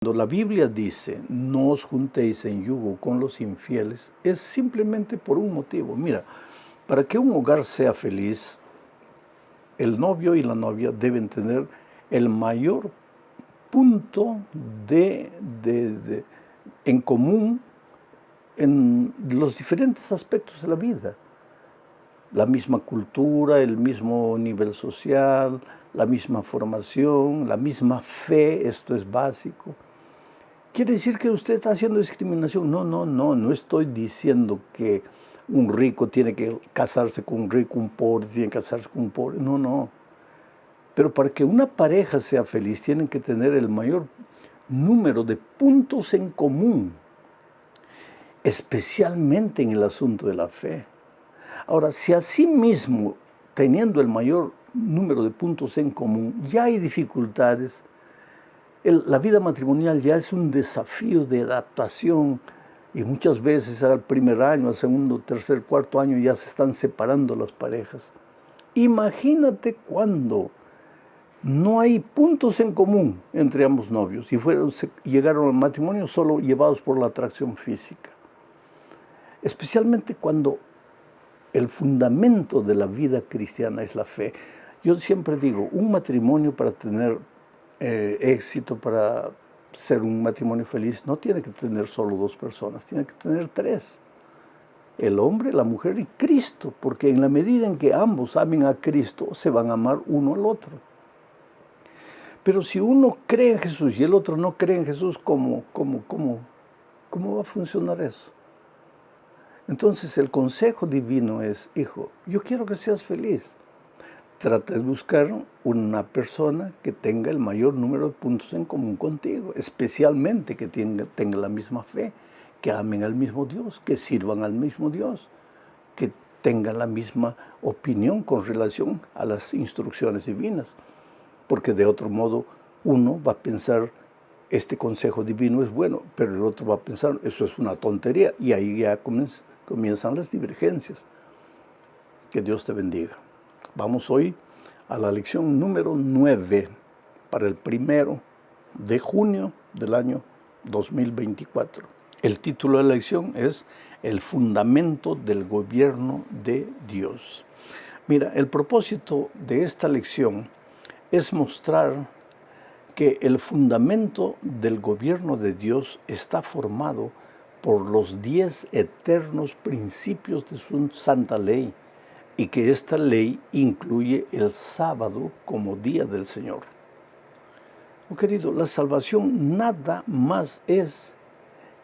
Cuando la Biblia dice, no os juntéis en yugo con los infieles, es simplemente por un motivo. Mira, para que un hogar sea feliz, el novio y la novia deben tener el mayor punto en común en los diferentes aspectos de la vida. La misma cultura, el mismo nivel social, la misma formación, la misma fe, esto es básico. ¿Quiere decir que usted está haciendo discriminación? No estoy diciendo que un rico tiene que casarse con un rico, un pobre tiene que casarse con un pobre. No. Pero para que una pareja sea feliz, tienen que tener el mayor número de puntos en común, especialmente en el asunto de la fe. Ahora, si así mismo, teniendo el mayor número de puntos en común, ya hay dificultades, la vida matrimonial ya es un desafío de adaptación y muchas veces al primer año, al segundo, tercer, cuarto año ya se están separando las parejas. Imagínate cuando no hay puntos en común entre ambos novios y llegaron al matrimonio solo llevados por la atracción física. Especialmente cuando el fundamento de la vida cristiana es la fe. Yo siempre digo, un matrimonio para tener éxito, para ser un matrimonio feliz, no tiene que tener solo dos personas, tiene que tener tres. El hombre, la mujer y Cristo, porque en la medida en que ambos amen a Cristo, se van a amar uno al otro. Pero si uno cree en Jesús y el otro no cree en Jesús, ¿cómo va a funcionar eso? Entonces el consejo divino es, hijo, yo quiero que seas feliz. Trata de buscar una persona que tenga el mayor número de puntos en común contigo, especialmente que tenga la misma fe, que amen al mismo Dios, que sirvan al mismo Dios, que tengan la misma opinión con relación a las instrucciones divinas. Porque de otro modo uno va a pensar, este consejo divino es bueno, pero el otro va a pensar, eso es una tontería, y ahí ya comienzan las divergencias. Que Dios te bendiga. Vamos hoy a la lección número 9 para el 1 de junio del año 2024. El título de la lección es El fundamento del gobierno de Dios. Mira, el propósito de esta lección es mostrar que el fundamento del gobierno de Dios está formado por los 10 eternos principios de su santa ley, y que esta ley incluye el sábado como día del Señor. Oh, querido, la salvación nada más es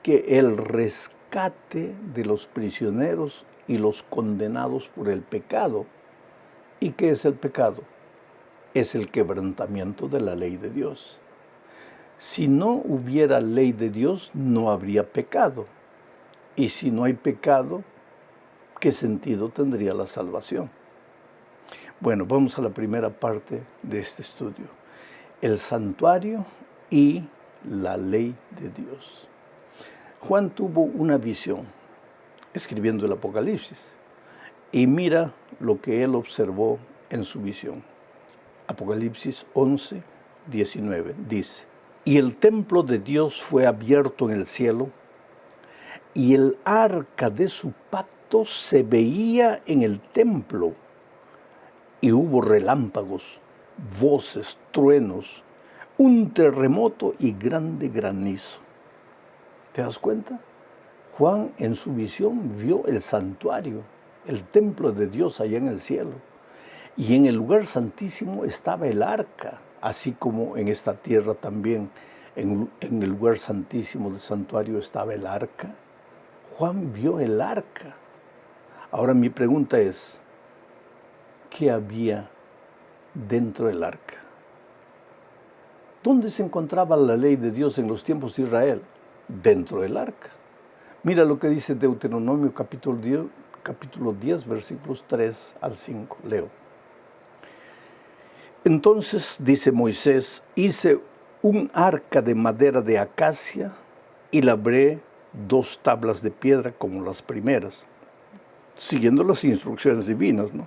que el rescate de los prisioneros y los condenados por el pecado. ¿Y qué es el pecado? Es el quebrantamiento de la ley de Dios. Si no hubiera ley de Dios, no habría pecado. Y si no hay pecado, ¿qué sentido tendría la salvación? Bueno, vamos a la primera parte de este estudio. El santuario y la ley de Dios. Juan tuvo una visión, escribiendo el Apocalipsis, y mira lo que él observó en su visión. Apocalipsis 11, 19, dice, y el templo de Dios fue abierto en el cielo, y el arca de su pacto se veía en el templo, y hubo relámpagos, voces, truenos, un terremoto y grande granizo. ¿Te das cuenta? Juan en su visión vio el santuario, el templo de Dios allá en el cielo, y en el lugar santísimo estaba el arca, así como en esta tierra también, en el lugar santísimo del santuario estaba el arca. Juan vio el arca. Ahora mi pregunta es, ¿qué había dentro del arca? ¿Dónde se encontraba la ley de Dios en los tiempos de Israel? Dentro del arca. Mira lo que dice Deuteronomio capítulo 10, versículos 3 al 5. Leo. Entonces, dice Moisés, hice un arca de madera de acacia y labré 2 tablas de piedra como las primeras, siguiendo las instrucciones divinas, ¿no?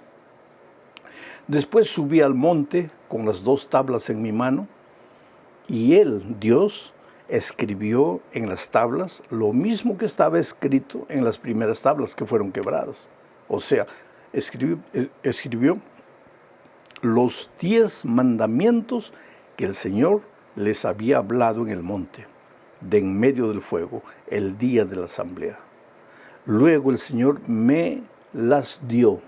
Después subí al monte con las 2 tablas en mi mano, y él, Dios, escribió en las tablas lo mismo que estaba escrito en las primeras tablas que fueron quebradas. O sea, escribió los 10 mandamientos que el Señor les había hablado en el monte, de en medio del fuego, el día de la asamblea. Luego el Señor me las dio.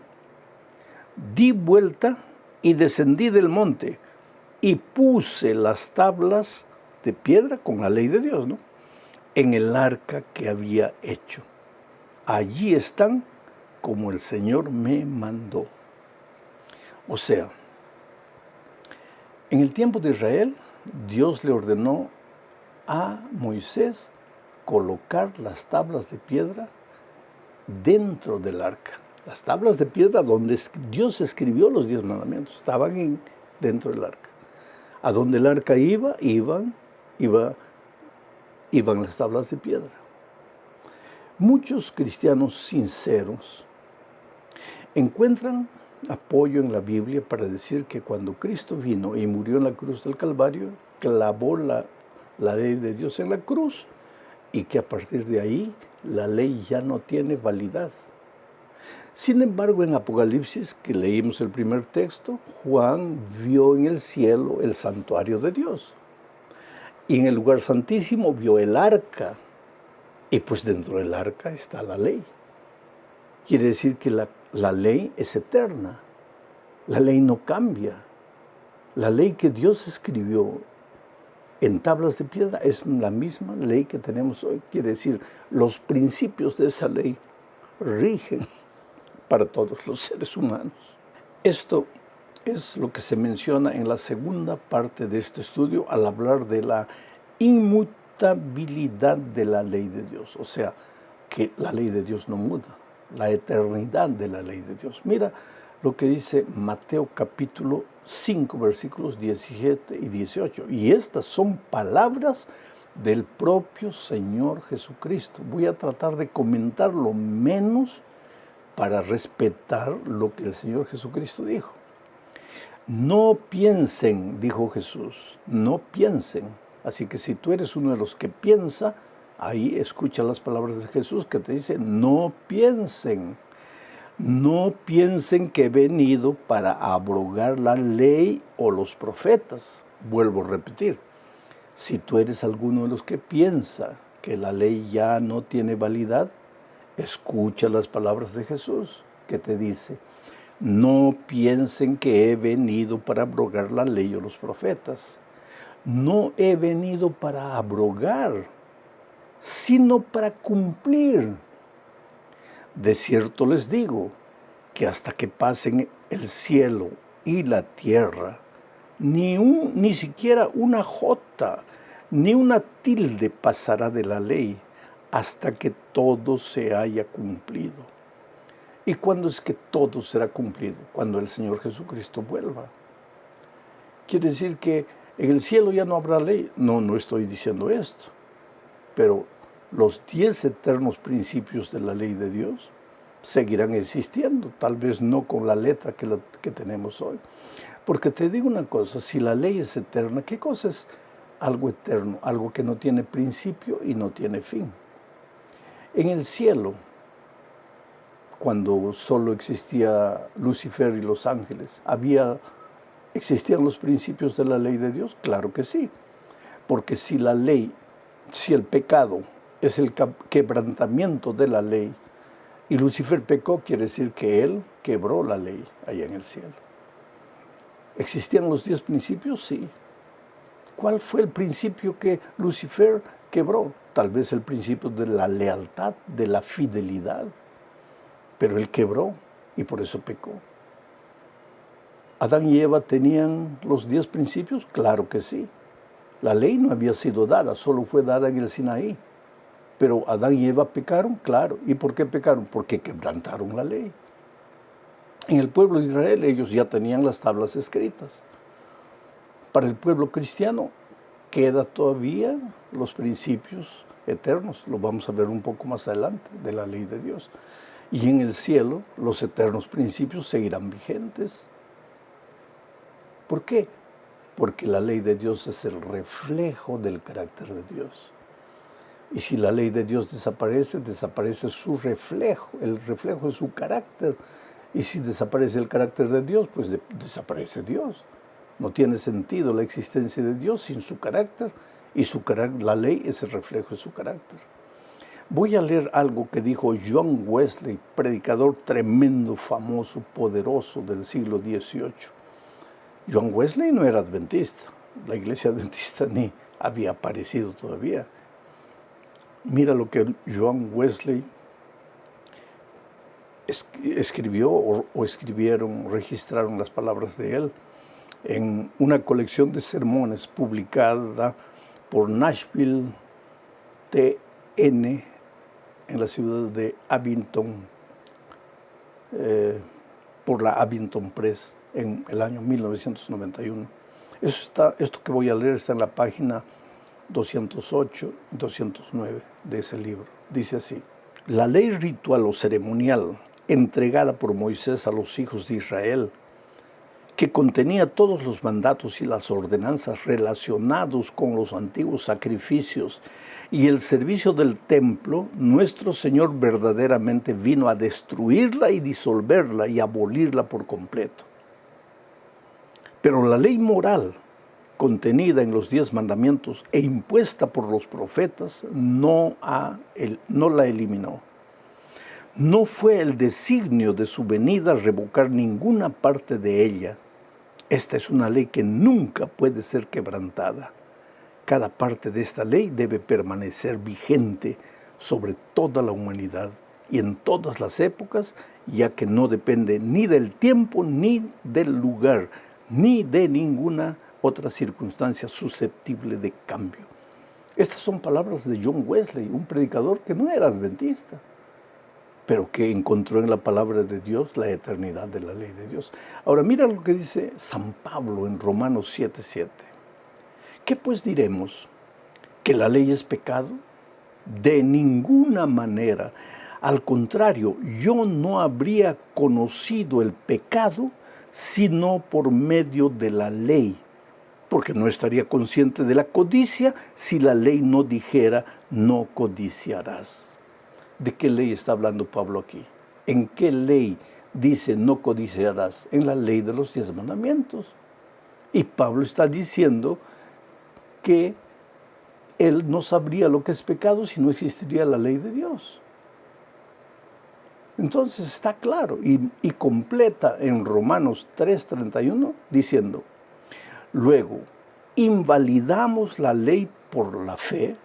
Di vuelta y descendí del monte y puse las tablas de piedra con la ley de Dios, ¿no?, en el arca que había hecho. Allí están como el Señor me mandó. O sea, en el tiempo de Israel, Dios le ordenó a Moisés colocar las tablas de piedra dentro del arca. Las tablas de piedra donde Dios escribió los 10 mandamientos estaban dentro del arca. A donde el arca iban las tablas de piedra. Muchos cristianos sinceros encuentran apoyo en la Biblia para decir que cuando Cristo vino y murió en la cruz del Calvario, clavó la ley de Dios en la cruz y que a partir de ahí la ley ya no tiene validad. Sin embargo, en Apocalipsis, que leímos el primer texto, Juan vio en el cielo el santuario de Dios. Y en el lugar santísimo vio el arca. Y pues dentro del arca está la ley. Quiere decir que la ley es eterna. La ley no cambia. La ley que Dios escribió en tablas de piedra es la misma ley que tenemos hoy. Quiere decir, los principios de esa ley rigen para todos los seres humanos. Esto es lo que se menciona en la segunda parte de este estudio al hablar de la inmutabilidad de la ley de Dios. O sea, que la ley de Dios no muda, la eternidad de la ley de Dios. Mira lo que dice Mateo capítulo 5, versículos 17 y 18. Y estas son palabras del propio Señor Jesucristo. Voy a tratar de comentar lo menos para respetar lo que el Señor Jesucristo dijo. No piensen, dijo Jesús, no piensen. Así que si tú eres uno de los que piensa, ahí escucha las palabras de Jesús que te dice, no piensen. No piensen que he venido para abrogar la ley o los profetas. Vuelvo a repetir, si tú eres alguno de los que piensa que la ley ya no tiene validad, escucha las palabras de Jesús que te dice, no piensen que he venido para abrogar la ley o los profetas. No he venido para abrogar, sino para cumplir. De cierto les digo que hasta que pasen el cielo y la tierra, ni siquiera una jota, ni una tilde pasará de la ley hasta que todo se haya cumplido. ¿Y cuándo es que todo será cumplido? Cuando el Señor Jesucristo vuelva. Quiere decir que en el cielo ya no habrá ley. No estoy diciendo esto. Pero los 10 eternos principios de la ley de Dios seguirán existiendo, tal vez no con la letra que tenemos hoy. Porque te digo una cosa, si la ley es eterna, ¿qué cosa es algo eterno? Algo que no tiene principio y no tiene fin. En el cielo, cuando solo existía Lucifer y los ángeles, ¿existían los principios de la ley de Dios? Claro que sí, porque si el pecado es el quebrantamiento de la ley, y Lucifer pecó, quiere decir que él quebró la ley allá en el cielo. ¿Existían los 10 principios? Sí. ¿Cuál fue el principio que Lucifer quebró? Tal vez el principio de la lealtad, de la fidelidad. Pero él quebró y por eso pecó. ¿Adán y Eva tenían los 10 principios? Claro que sí. La ley no había sido dada, solo fue dada en el Sinaí. Pero Adán y Eva pecaron, claro. ¿Y por qué pecaron? Porque quebrantaron la ley. En el pueblo de Israel ellos ya tenían las tablas escritas. Para el pueblo cristiano queda todavía los principios eternos. Lo vamos a ver un poco más adelante de la ley de Dios. Y en el cielo los eternos principios seguirán vigentes. ¿Por qué? porque la ley de Dios es el reflejo del carácter de Dios. Y si la ley de Dios desaparece, desaparece su reflejo, el reflejo de su carácter. Y si desaparece el carácter de Dios, pues desaparece Dios. No tiene sentido la existencia de Dios sin su carácter, y la ley es el reflejo de su carácter. Voy a leer algo que dijo John Wesley, predicador tremendo, famoso, poderoso del siglo XVIII. John Wesley no era adventista, la iglesia adventista ni había aparecido todavía. Mira lo que John Wesley escribió o escribieron, registraron las palabras de él en una colección de sermones publicada por Nashville TN en la ciudad de Abington, por la Abington Press en el año 1991. Esto que voy a leer está en la página 208 y 209 de ese libro. Dice así: la ley ritual o ceremonial entregada por Moisés a los hijos de Israel, que contenía todos los mandatos y las ordenanzas relacionados con los antiguos sacrificios y el servicio del templo, nuestro Señor verdaderamente vino a destruirla y disolverla y abolirla por completo. Pero la ley moral contenida en los 10 mandamientos e impuesta por los profetas no la eliminó. No fue el designio de su venida revocar ninguna parte de ella. Esta es una ley que nunca puede ser quebrantada. Cada parte de esta ley debe permanecer vigente sobre toda la humanidad y en todas las épocas, ya que no depende ni del tiempo, ni del lugar, ni de ninguna otra circunstancia susceptible de cambio. Estas son palabras de John Wesley, un predicador que no era adventista, pero que encontró en la palabra de Dios la eternidad de la ley de Dios. Ahora mira lo que dice San Pablo en Romanos 7:7. ¿Qué pues diremos? ¿Que la ley es pecado? De ninguna manera. Al contrario, yo no habría conocido el pecado sino por medio de la ley, porque no estaría consciente de la codicia si la ley no dijera no codiciarás. ¿De qué ley está hablando Pablo aquí? ¿En qué ley dice no codiciarás? En la ley de los 10 mandamientos. Y Pablo está diciendo que él no sabría lo que es pecado si no existiría la ley de Dios. Entonces está claro y completa en Romanos 3:31 diciendo: luego, ¿invalidamos la ley por la fe?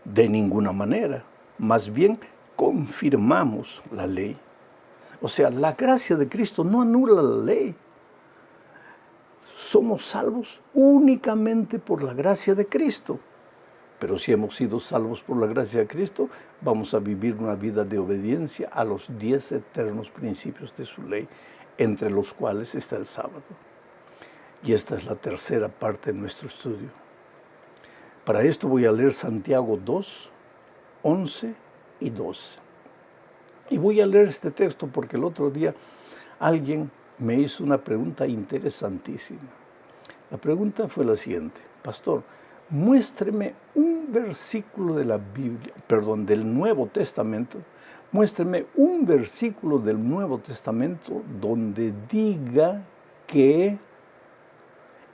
De ninguna manera. Más bien, confirmamos la ley. O sea, la gracia de Cristo no anula la ley. Somos salvos únicamente por la gracia de Cristo. Pero si hemos sido salvos por la gracia de Cristo, vamos a vivir una vida de obediencia a los 10 eternos principios de su ley, entre los cuales está el sábado. Y esta es la tercera parte de nuestro estudio. Para esto voy a leer Santiago 2, 11 y 12. Y voy a leer este texto porque el otro día alguien me hizo una pregunta interesantísima. La pregunta fue la siguiente: pastor, muéstreme un versículo de la Biblia, del Nuevo Testamento, muéstreme un versículo del Nuevo Testamento donde diga que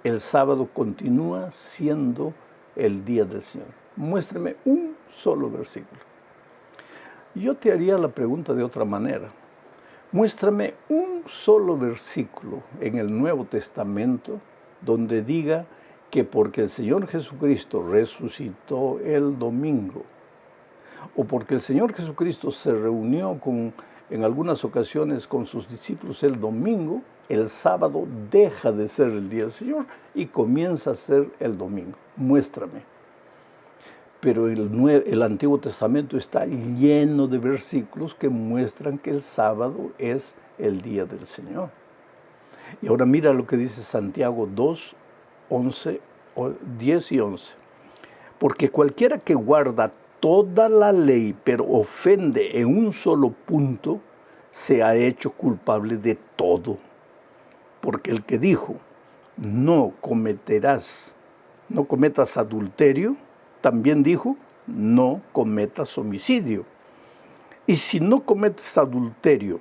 el sábado continúa siendo el día del Señor. Muéstreme un solo versículo. Yo te haría la pregunta de otra manera. Muéstrame un solo versículo en el Nuevo Testamento donde diga que porque el Señor Jesucristo resucitó el domingo, o porque el Señor Jesucristo se reunió en algunas ocasiones con sus discípulos el domingo, el sábado deja de ser el día del Señor y comienza a ser el domingo. Muéstrame. Pero el Antiguo Testamento está lleno de versículos que muestran que el sábado es el día del Señor. Y ahora mira lo que dice Santiago 2, 10 y 11. Porque cualquiera que guarda toda la ley, pero ofende en un solo punto, se ha hecho culpable de todo. Porque el que dijo, no cometerás, no cometas adulterio, también dijo, no cometas homicidio. Y si no cometes adulterio,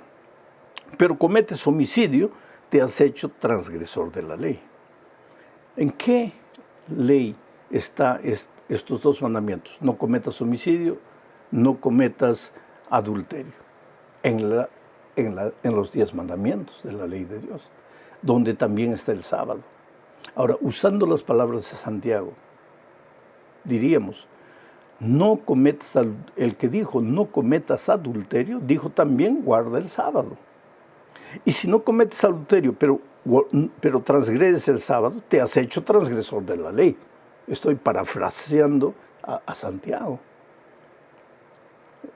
pero cometes homicidio, te has hecho transgresor de la ley. ¿En qué ley están estos dos mandamientos? No cometas homicidio, no cometas adulterio. En los 10 mandamientos de la ley de Dios, donde también está el sábado. Ahora, usando las palabras de Santiago, diríamos, no cometas, el que dijo no cometas adulterio, dijo también guarda el sábado. Y si no cometes adulterio, pero transgredes el sábado, te has hecho transgresor de la ley. Estoy parafraseando a Santiago.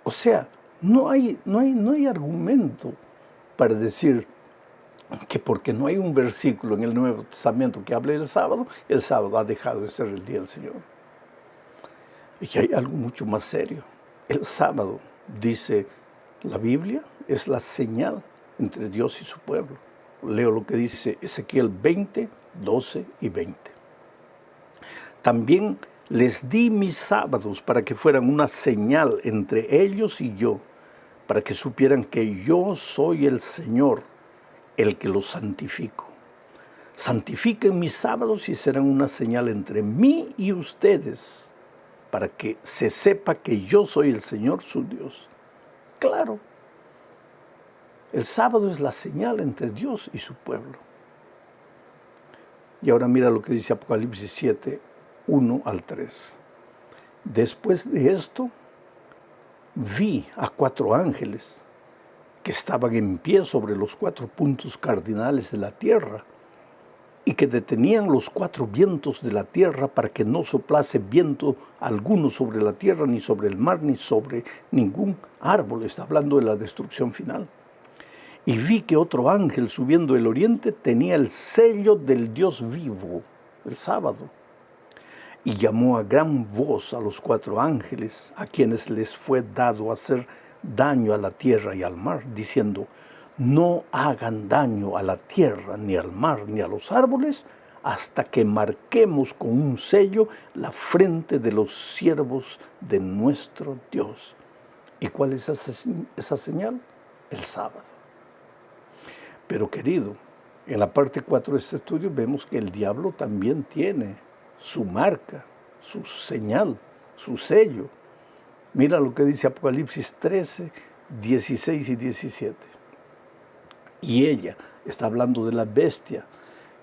O sea, no hay argumento para decir que porque no hay un versículo en el Nuevo Testamento que hable del sábado, el sábado ha dejado de ser el día del Señor. Y hay algo mucho más serio. El sábado, dice la Biblia, es la señal entre Dios y su pueblo. Leo lo que dice Ezequiel 20, 12 y 20. También les di mis sábados para que fueran una señal entre ellos y yo, para que supieran que yo soy el Señor, el que los santifico. Santifiquen mis sábados y serán una señal entre mí y ustedes, para que se sepa que yo soy el Señor su Dios. Claro, el sábado es la señal entre Dios y su pueblo. Y ahora mira lo que dice Apocalipsis 7, 1 al 3. Después de esto, vi a 4 ángeles que estaban en pie sobre los 4 puntos cardinales de la tierra y que detenían los 4 vientos de la tierra para que no soplase viento alguno sobre la tierra, ni sobre el mar, ni sobre ningún árbol. Está hablando de la destrucción final. Y vi que otro ángel subiendo del oriente tenía el sello del Dios vivo, el sábado. Y llamó a gran voz a los 4 ángeles, a quienes les fue dado hacer daño a la tierra y al mar, diciendo, no hagan daño a la tierra, ni al mar, ni a los árboles, hasta que marquemos con un sello la frente de los siervos de nuestro Dios. ¿Y cuál es esa señal? El sábado. Pero querido, en la parte 4 de este estudio vemos que el diablo también tiene su marca, su señal, su sello. Mira lo que dice Apocalipsis 13, 16 y 17. Y ella está hablando de la bestia,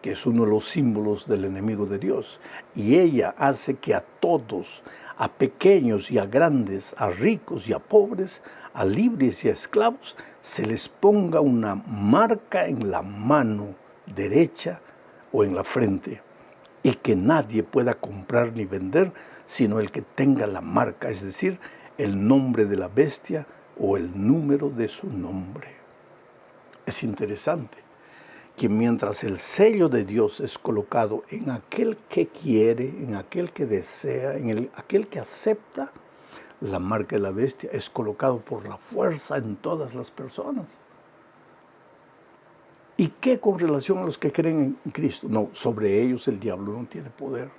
que es uno de los símbolos del enemigo de Dios. Y ella hace que a todos, a pequeños y a grandes, a ricos y a pobres, a libres y a esclavos, se les ponga una marca en la mano derecha o en la frente, y que nadie pueda comprar ni vender, sino el que tenga la marca, es decir, el nombre de la bestia o el número de su nombre. Es interesante que mientras el sello de Dios es colocado en aquel que quiere, en aquel que desea, aquel que acepta, la marca de la bestia es colocado por la fuerza en todas las personas. ¿Y qué con relación a los que creen en Cristo? No, sobre ellos el diablo no tiene poder.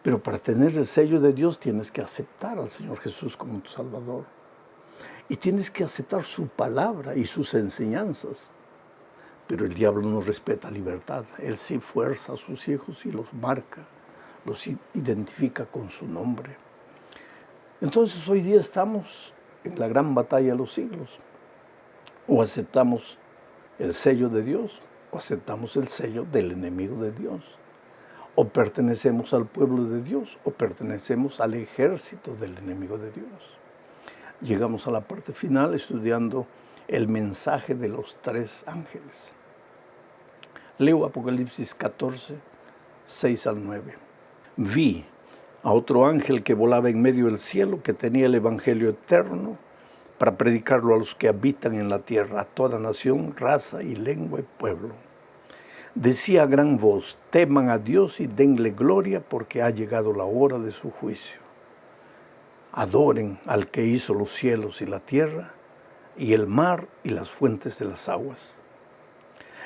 Pero para tener el sello de Dios tienes que aceptar al Señor Jesús como tu Salvador. Y tienes que aceptar su palabra y sus enseñanzas. Pero el diablo no respeta libertad. Él sí fuerza a sus hijos y los marca, los identifica con su nombre. Entonces hoy día estamos en la gran batalla de los siglos. O aceptamos el sello de Dios, o aceptamos el sello del enemigo de Dios. O pertenecemos al pueblo de Dios, o pertenecemos al ejército del enemigo de Dios. Llegamos a la parte final estudiando el mensaje de los 3 ángeles. Leo Apocalipsis 14, 6 al 9. Vi a otro ángel que volaba en medio del cielo, que tenía el evangelio eterno para predicarlo a los que habitan en la tierra, a toda nación, raza y lengua y pueblo. Decía a gran voz, teman a Dios y denle gloria porque ha llegado la hora de su juicio. Adoren al que hizo los cielos y la tierra, y el mar y las fuentes de las aguas.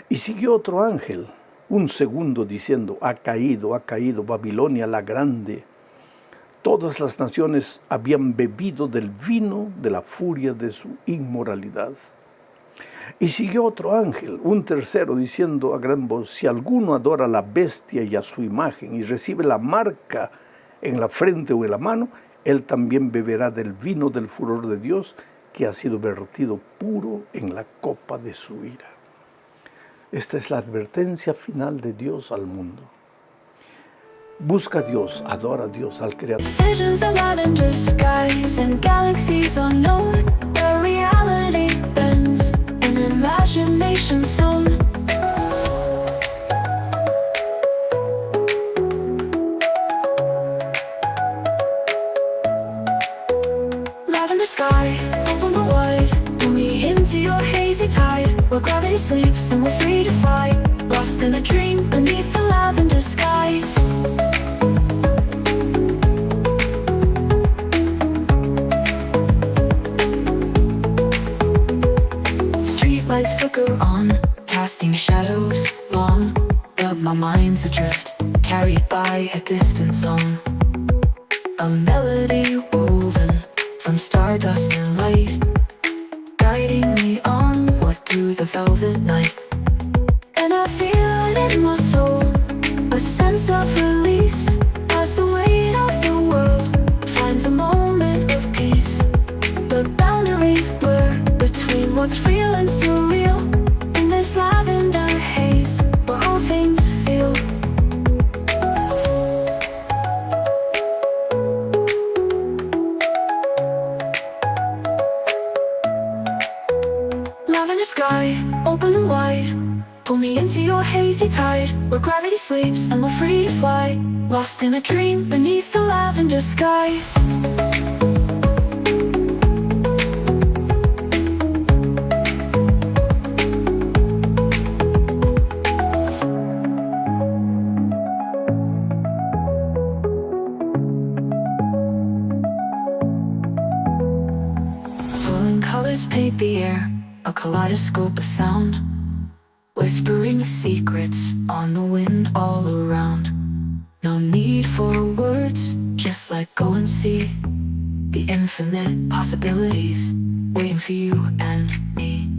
Y siguió otro ángel un segundo diciendo, ha caído Babilonia la grande. Todas las naciones habían bebido del vino de la furia de su inmoralidad. Y siguió otro ángel, un tercero, diciendo a gran voz, si alguno adora a la bestia y a su imagen y recibe la marca en la frente o en la mano, él también beberá del vino del furor de Dios, que ha sido vertido puro en la copa de su ira. Esta es la advertencia final de Dios al mundo. Busca a Dios, adora a Dios, al Creador. Visions of lavender skies and galaxies unknown. The reality bends in imagination zone. Lavender sky, open but wide. Pull me into your hazy tide, where gravity sleeps and we're free to fly. Lost in a dream beneath the lavender sky. Lights flicker on, casting shadows long, but my mind's adrift, carried by a distant song. A melody woven from stardust and light, guiding me onward through the velvet night. And I feel it in my soul, a sense of release, as the weight of the world finds a moment of peace. The boundaries blur between what's real and surreal, in this lavender haze where all things feel. Lavender sky, open and wide. Pull me into your hazy tide, where gravity sleeps and we're free to fly. Lost in a dream beneath the lavender sky. Colors paint the air, a kaleidoscope of sound, whispering secrets on the wind all around. No need for words, just let go and see the infinite possibilities waiting for you and me.